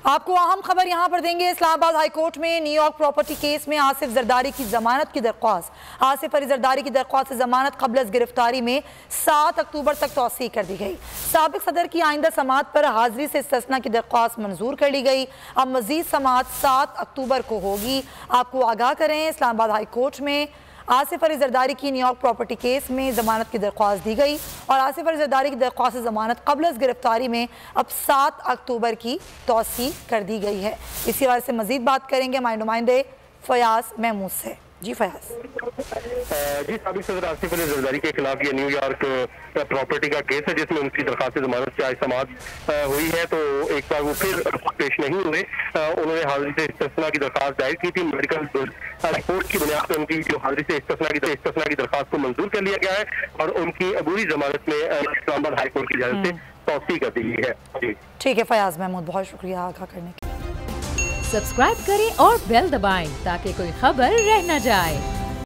आपको अहम खबर यहां पर देंगे। इस्लामाबाद हाई कोर्ट में न्यूयॉर्क प्रॉपर्टी केस में आसिफ जरदारी की जमानत की दरख्वास्त। आसिफ अली जरदारी की दरख्वास्त से जमानत कबल गिरफ्तारी में 7 अक्टूबर तक तौसी कर दी गई। साबिक सदर की आइंदा समाअत पर हाजिरी से इस्तिस्ना की दरख्वास्त मंजूर कर ली गई। अब मजीद समाअत 7 अक्टूबर को होगी। आपको आगाह करें, इस्लामाबाद हाई कोर्ट में आसिफ अली जरदारी की न्यूयॉर्क प्रॉपर्टी केस में जमानत की दरख्वास्त दी गई और आसिफ अली जरदारी की दरख्वास्त से जमानत कबल गिरफ्तारी में अब 7 अक्टूबर की तौसी कर दी गई है। इसी वजह से मजीद बात करेंगे हमारे नुमाइंदे फयाज महमूद से। जी फयाज। जी, साबिक सदर आसिफ अली जरदारी के खिलाफ ये न्यूयॉर्क प्रॉपर्टी का केस है जिसमें उनकी दरखास्त जमानत से आज समाअत हुई है। तो एक बार वो फिर पेश नहीं हुए। उन्होंने हाजिरी से इस्तिस्ना की दरखास्त दायर की थी। मेडिकल रिपोर्ट की बुनियाद पर उनकी जो हाजिरी से इस्तिस्ना की दरखास्त को मंजूर कर लिया गया है और उनकी अबूरी जमानत में इस्लामाबाद हाई कोर्ट की इजाजत से तौसीह कर दी गई है। जी ठीक है फयाज महमूद, बहुत शुक्रिया आगाह करने के लिए। सब्सक्राइब करें और बेल दबाएं ताकि कोई खबर रह न जाए।